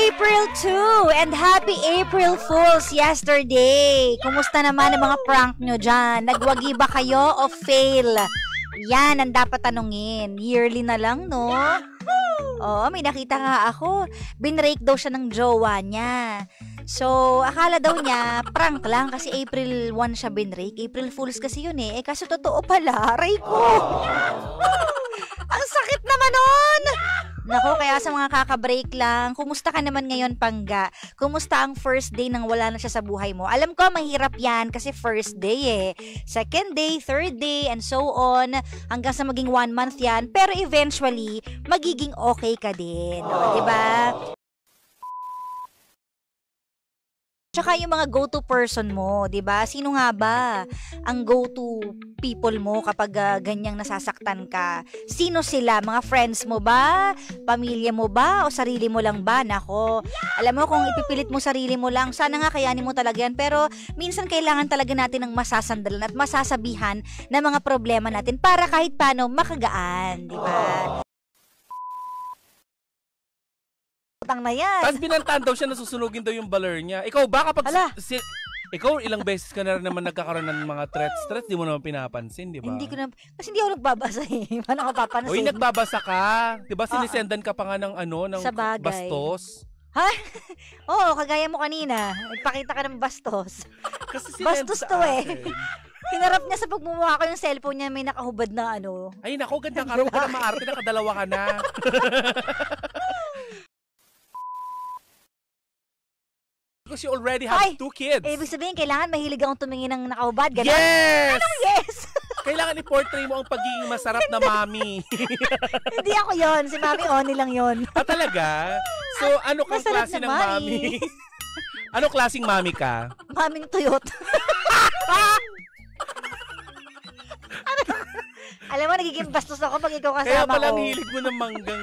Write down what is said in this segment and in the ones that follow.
April 2 and happy April Fools yesterday. Kumusta naman ang mga prank nyo dyan? Nagwagi ba kayo o fail? Yan ang dapat tanungin. Yearly na lang, no? Oo, may nakita nga ako. Binrake daw siya ng jowa niya. So, akala daw niya, prank lang kasi April 1 siya binrake. April Fools kasi yun eh. Kaso totoo pala, aray ko. Ang sakit naman nun! Nako, kaya sa mga kaka-break lang, kumusta ka naman ngayon, Pangga? Kumusta ang first day nang wala na siya sa buhay mo? Alam ko, mahirap yan kasi first day eh. Second day, third day, and so on. Hanggang sa maging 1 month yan. Pero eventually, magiging okay ka din. O, diba? Tsaka yung mga go-to person mo, 'di ba? Sino nga ba ang go-to people mo kapag ganyang nasasaktan ka? Sino sila? Mga friends mo ba? Pamilya mo ba? O sarili mo lang ba? Nako, alam mo kung ipipilit mo sarili mo lang, sana nga kayanin mo talaga yan. Pero minsan kailangan talaga natin ng masasandalan at masasabihan na mga problema natin para kahit paano makagaan, 'di ba? Na yan. Tapos binantaan daw siya na susunugin daw yung baler niya. Ikaw ba kapag... ikaw ilang beses ka na rin naman nagkakaroon ng mga threats, di mo naman pinapansin, di ba? Hindi ko na... Kasi hindi ako nagbabasa eh. Paano ka papansin? Uy, nagbabasa ka. Di ba sinisendan ka pa nga ng ano, ng bastos? Ha? Oo, kagaya mo kanina. Nagpakita ka ng bastos. Kasi bastos to eh. Hinarap niya sa pagmumukha ko yung cellphone niya may nakahubad na ano. Ay nako, ganda ka rin ka na maarte, nakadalawa ka na. Because you already have 2 kids. Ibig sabihin, kailangan mahilig akong tumingin ng nakahubad. Ganun? Yes! Anong yes? Kailangan i-portray mo ang pagiging masarap na mami. Hindi ako yon, si Mami Oni lang yon. Ah, talaga? So, ano kang klase ng mami? Ano klaseng mami ka? Maming tuyot. Alam mo, nagiging bastos ako pag ikaw kasama ko. Kaya palang hilig mo ng manggang,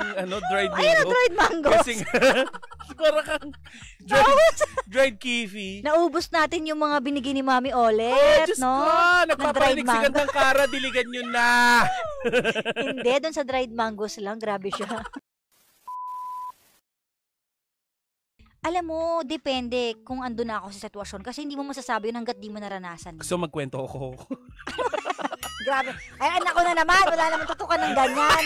dried mango. Ayun, dried mango. Kasi parang kang dried kiwi. Naubos natin yung mga binigay ni Mami Olet, Diyos no? ko, nagpapalinig si gandang Kara, diligan nyo na. Hindi, doon sa dried mangoes lang, grabe siya. Alam mo, depende kung andun na ako sa sitwasyon. Kasi hindi mo masasabi yun hanggat di mo naranasan. So, magkwento ako. Grabe. Ay, anak ko na naman. Wala naman tutukan ng ganyan.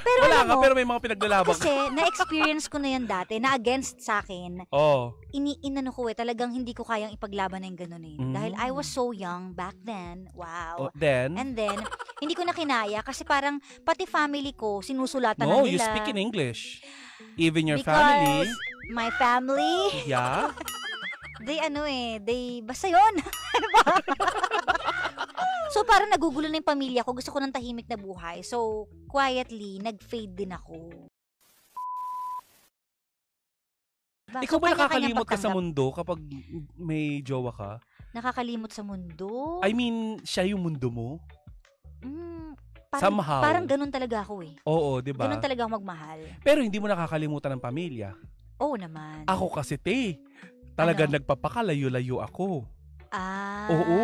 Pero wala alam nga, mo, pero may mga pinaglalabang. Kasi, na-experience ko na yan dati, na against sa akin. Oh. Inano ko talagang hindi ko kayang ipaglaban na yung ganun eh. Dahil I was so young back then. Wow. And then, hindi ko na kinaya kasi parang pati family ko, sinusulatan na nila. No, you speak in English. Even your family. My family. Yeah. Basta yun. So, parang nagugulo na yung pamilya ko. Gusto ko ng tahimik na buhay. So, quietly, nag-fade din ako. Ikaw ba nakakalimot ka sa mundo kapag may jowa ka? Nakakalimot sa mundo? I mean, siya yung mundo mo? Somehow. Parang ganun talaga ako eh. Oo, di ba? Ganun talaga ako magmahal. Pero hindi mo nakakalimutan ng pamilya. Oo naman. Ako kasi, talaga nagpapakalayo-layo ako. Oo.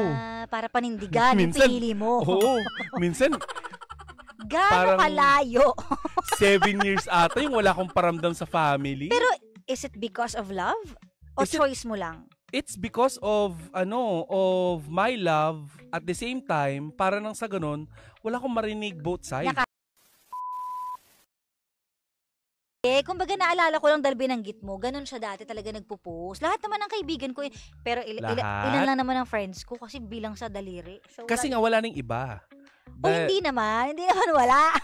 Para panindigan yung pinili mo. Oo. Minsan, gano'ng kalayo? 7 years ata yung wala akong paramdam sa family. Pero, is it because of love? O choice mo lang? It's because of, of my love. At the same time, para nang sa ganun, wala akong marinig both sides. Kumbaga naalala ko lang dahil binanggit mo, ganun siya dati talaga nagpo-post. Lahat naman ng kaibigan ko, pero ilan lang naman ang friends ko kasi bilang sa daliri. So, kasi nga wala nang iba. Hindi naman wala.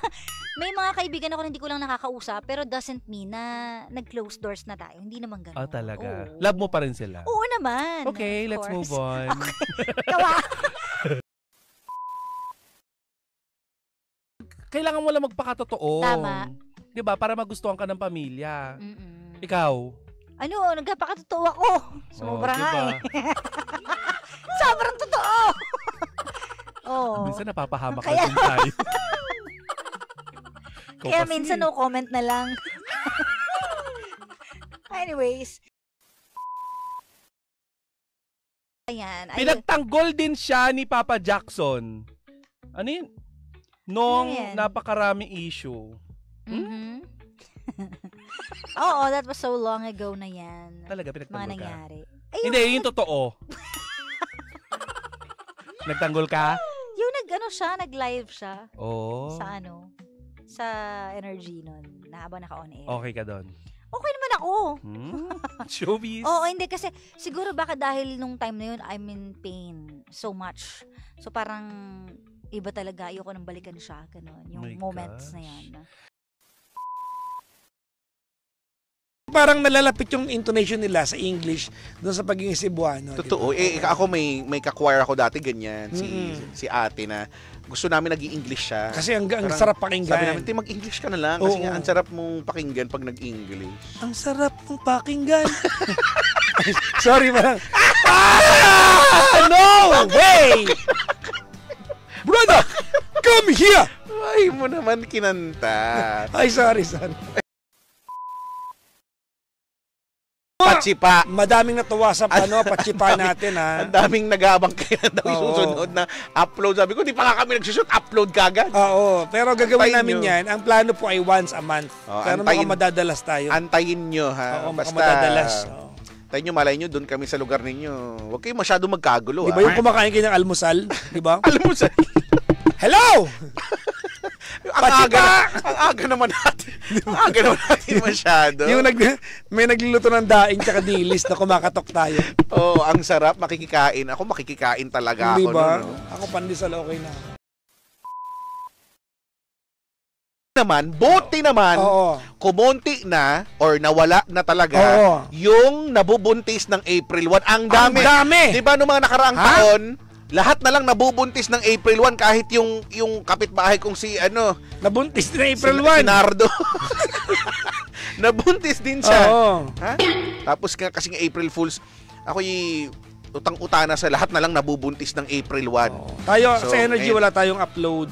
May mga kaibigan ako na hindi ko lang nakakausap, pero doesn't mean na nag-close doors na tayo. Hindi naman ganun. Talaga? Oo. Love mo pa rin sila? Oo naman. Okay, let's move on. Okay. Kailangan mo lang magpakatotoo. Tama. Diba? Para magustuhan ka ng pamilya. Ikaw? Nagpapakatotoo ako. Sobra nga diba? Sobrang totoo. Minsan napapahamak na din tayo. Kaya minsan no comment na lang. Anyways. Ayan. Pinagtanggol din siya ni Papa Jackson. Ano yun? Nung napakaraming issue. Oo, that was so long ago na yan. Talaga, Mga pinagtanggol ka? nangyari. Hindi, yung totoo. Nagtanggol ka? Yung nag-live siya. Oo. Sa energy nun, na habang naka-on air. Okay ka doon. Okay naman ako. Showbiz. Oo, hindi kasi siguro baka dahil nung time na yun, I'm in pain so much. So parang iba talaga, ayoko nang balikan siya, ganun. Yung My moments gosh. na yan. Parang nalalapit yung intonation nila sa English doon sa pagiging Cebuano. Totoo. Diba? Ako may ka-choir ako dati ganyan. Si ate na gusto namin nag-i-English siya. Kasi ang Parang sarap pakinggan. Sabi namin, mag-English ka na lang. Kasi Oo. nga, ang sarap mong pakinggan pag nag-English. Ang sarap mong pakinggan. Sorry, parang, no way! Brother, come here! Ay mo naman kinanta. Ay, sorry. Patsipa. Madaming natuwa sa patsipa natin, ha? Ang daming nag-aabang kaya daw yung Oo. susunod na upload. Sabi ko, di pa nga kami nagsushoot, upload kagad. Oo, pero gagawin Antayin namin nyo. yan. Ang plano po ay once a month. Oo, Pero antayin- baka madadalas tayo. Antayin nyo, ha? Oo, baka madadalas. Oo. Tayo nyo, malay nyo, doon kami sa lugar ninyo. Huwag kayo masyado magkagulo, Di ba yung kumakain kayo ng almusal? Di ba? Alam mo sa... Hello! ang aga naman natin. Ang aga naman natin masyado. Yung may nagluluto ng daing tsaka dilis na kumakatok tayo. Oo, ang sarap, makikikain. Ako makikikain talaga Di ako. ba? No? Ako pandesal okay na. Buti naman, Oo. kumonti na or nawala na talaga Oo. yung nabubuntis ng April 1. Ang dami. Ang dami! Di ba noong mga nakaraang Ha? taon, lahat na lang nabubuntis ng April 1 kahit yung kapitbahay kong si Nabuntis na April si 1. Nardo. Nabuntis din siya. Oo. Ha? Tapos nga kasing April Fools, ako'y utang-utana sa lahat na lang nabubuntis ng April 1. Tayo, So, sa energy, ngayon, wala tayong upload.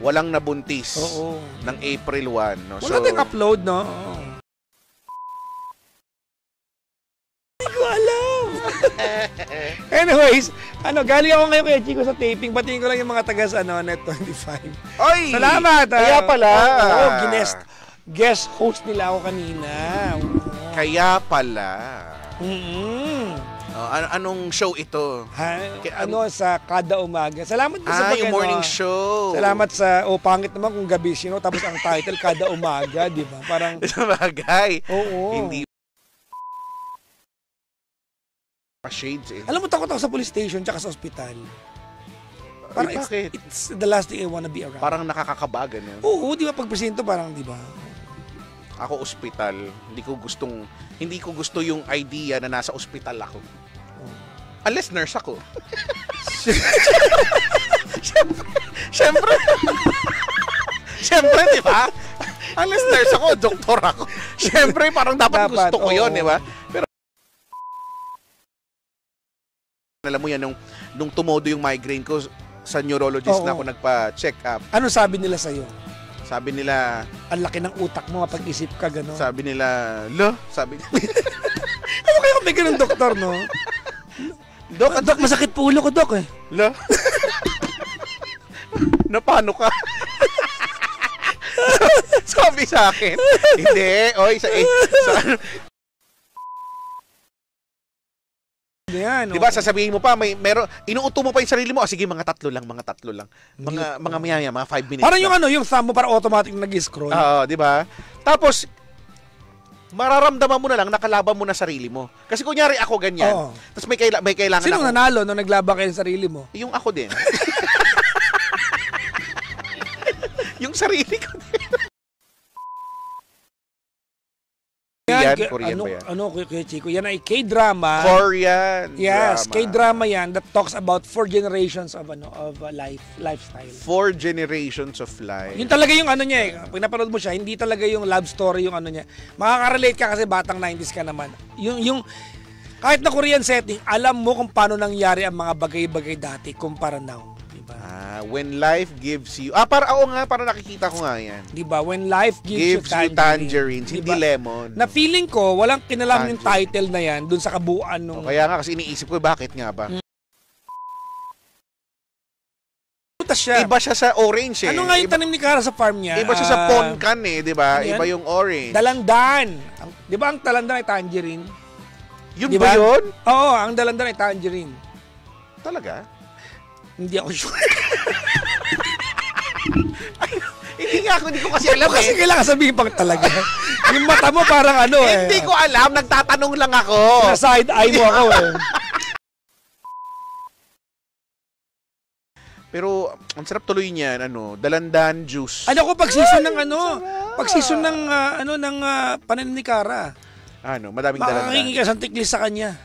walang nabuntis Oo. ng April 1. No? Wala tayong upload, no? Oo. Hindi ko alam. Anyways, galing ako ngayon kay Chico sa taping. Batiin ko lang yung mga taga sa Net 25. Oy! Salamat! Kaya pala. Oo, guest host nila ako kanina. Oo. Kaya pala. Mm-hmm. Anong show ito? Sa kada umaga. Salamat po sa yung morning show. Salamat sa, pangit naman kung gabi sino, tapos ang title kada umaga, di ba? Parang, Sabagay. oo. Hindi shades eh. Alam mo, takot ako sa police station tsaka sa ospital. Parang bakit? it's the last thing I wanna be around. Parang nakakakabagan eh. Oo, di ba pag presinto parang, di ba? Ako ospital, hindi ko gusto yung idea na nasa ospital ako. Unless nurse ako. Siyempre, di ba? Unless nurse ako, doktor ako. Siyempre, parang dapat gusto ko yun, di ba? Pero, alam mo yan, nung tumodo yung migraine ko, sa neurologist na ako nagpa-check up. Ano sabi nila sa'yo? Sabi nila, Ang laki ng utak mo, mapag-isip ka, gano'n. sabi nila, sabi nila, Ano kayo may ganun doktor, no? Dok, masakit po ulo ko, Dok, eh. na paano ka? Sabi sa akin, hindi, Yan, di ba sasabihin mo pa, inuuto mo pa yung sarili mo, sige, mga tatlo lang. Mga maya, mga 5 minutes. Parang yung thumb mo para automatic nag-scroll. Di ba? Tapos, mararamdaman mo na lang, nakalaban mo na sarili mo. Kasi kunyari ako ganyan, Oo. tapos may kailangan Sino ako. nanalo nung naglaban kayo sa sarili mo? Yung ako din. Yung sarili ko din. Korean ba yan? Kuya Chico? Yan ay K-drama. Korean Yes, drama. K-drama yan that talks about 4 generations of lifestyle. 4 generations of life. Yun talaga yung niya eh. Pag napanood mo siya, hindi talaga yung love story yung niya. Makaka-relate ka kasi batang 90s ka naman. Yung kahit na Korean setting, alam mo kung paano nangyari ang mga bagay-bagay dati kumpara now. Diba? When life gives you... para nakikita ko nga yan. Diba? When life gives Gives you tangerines, Diba? hindi lemon. Na feeling ko, walang kinalam yung title na yan dun sa kabuuan nung... Kaya nga kasi iniisip ko, bakit nga ba? Pintas siya. Iba siya sa orange eh. Ano nga yung tanim ni Cara sa farm niya? Iba siya sa poncan eh, di ba? Ano yan? Iba yung orange. Dalandan. Di ba ang dalandan ay tangerine? Yun Di ba yun? Oo, ang dalandan ay tangerine. Talaga? Hindi ako sure. Hindi ko kasi alam Kasi eh. kailangan sabihin pang talaga. Yung mata mo parang ano eh. Hindi ko alam, nagtatanong lang ako. Na side eye mo ako eh. Pero ang sarap tuloy niyan, dalandan juice. Ano ko pag season ng pag season ng panin ni Cara. Madaming dalandan. Makakahingi ka sa tiklis sa kanya.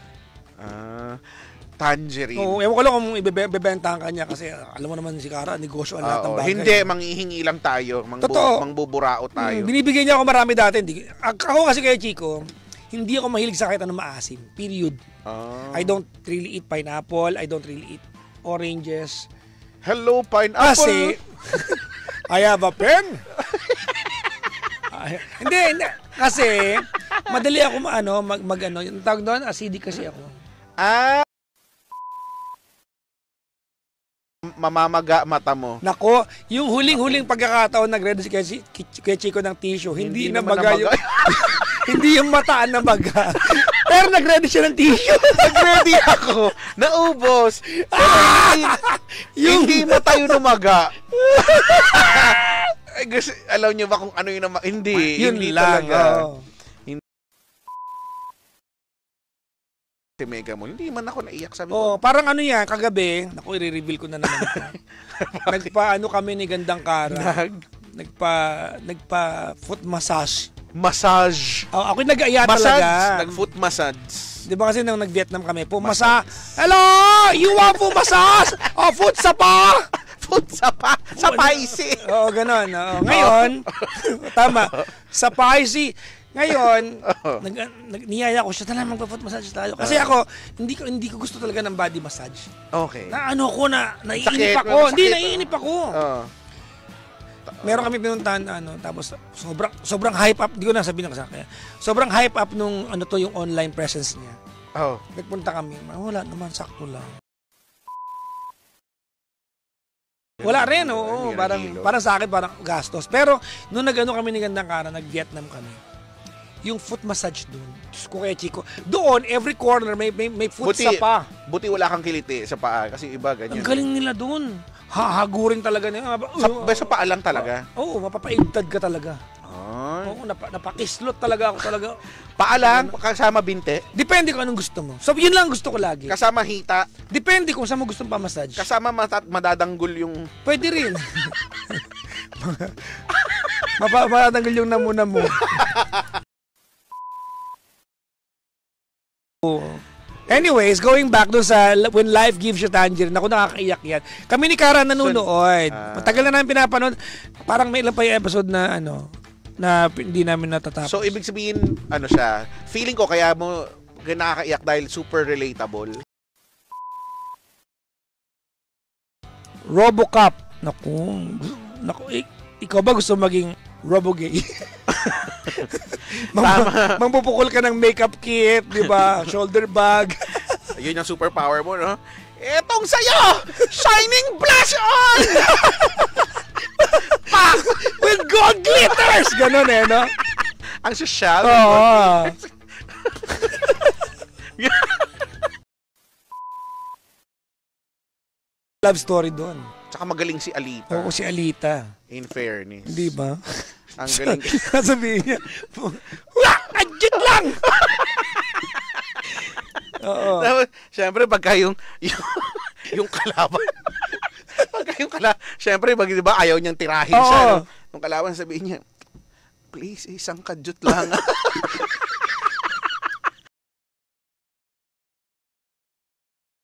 Tangerine. Oo, ewan ko lang kung ibebentahan ka niya kasi alam mo naman si Cara, negosyo ang lahat ng bagay. Hindi, manghihingi lang tayo. Mangbuburao tayo. Binibigyan niya ako marami dati. Ako kasi kay Chico, hindi ako mahilig sa kahit anong maasim. Period. I don't really eat pineapple. I don't really eat oranges. Hello, pineapple. Kasi, I have a pen. Hindi. Kasi, madali ako yung tawag doon, acidic kasi ako. Mamamaga mata mo. Nako, yung huling-huling pagkakataon nag-ready si kay Chico ng tissue, hindi na maga yung, hindi yung mata na maga. Pero nag-ready siya ng tissue. Nag-ready ako. Naubos. Hindi mata yung namaga. Gusto, alam niyo ba kung ano yung namaga? Hindi. Yun hindi lang. Talaga. Oh. Si Mega Mall, hindi man ako naiyak, sabi ko. Parang yan, kagabi, naku, i-reveal ko na naman ito. Nagpa kami ni Gandang Cara. Nagpa foot massage. Massage. Ako nag-aya talaga. Nag-foot massage. Di ba kasi nung nag-Vietnam kami, hello! You want po massage? Foot sapa! Foot sapa? Sa paisi. Oo, ganon. Ngayon, tama, sa paisi. Ngayon, niyaya ko siya, talagang magpa-foot massage tayo. Kasi ako, hindi ko gusto talaga ng body massage. Okay. Naiinip ako. Hindi, naiinip ako. Meron kami pinuntahan, tapos sobrang hype up, hindi ko na sabihin na kasi. Sobrang hype up nung yung online presence niya. Nagpunta kami, wala naman, sakto lang. Wala rin, oo. Parang sa akin, parang gastos. Pero, nung kami ni Gandang Cara, nag-Vietnam kami. Yung foot massage doon. Diyos ko kaya Chico. Doon, every corner may foot sapa. Buti wala kang kiliti sa paa kasi iba ganyan. Ang galing nila doon. Hahagurin talaga nila. Sa paa lang talaga? Oo, mapapaigtad ka talaga. Oo, napakislot talaga ako talaga. Paa lang, kasama binte? Depende kung anong gusto mo. So, yun lang gusto ko lagi. Kasama hita? Depende kung saan mo gustong pa-massage. Kasama madadanggol yung... Pwede rin. Madadanggol yung namuna mo. Anyways, going back doon sa when life gives you tangerine, ako nakakaiyak yan. Kami ni Cara nanunood. Matagal na namin pinapanood. Parang may ilang pa yung episode na na hindi namin natatapos. So, ibig sabihin, siya, feeling ko kaya mo nakakaiyak dahil super relatable. Robocop. Naku, ikaw ba gusto maging Robogay? Mangpupukol ka ng makeup kit, di ba? Shoulder bag. Yun yung superpower mo, no? Etong sa'yo! Shining blush on! With gold glitters! Ganon no? Ang social. Oo. Love story doon. Tsaka magaling si Alita. Oo, si Alita. In fairness. Di ba? Ang galing. Sabihin niya, adjit lang! Oo. Siyempre, pagka yung kalaban, siyempre, di ba, ayaw niyang tirahin siya. No? Yung kalaban, sabihin niya, please, isang kadyot lang.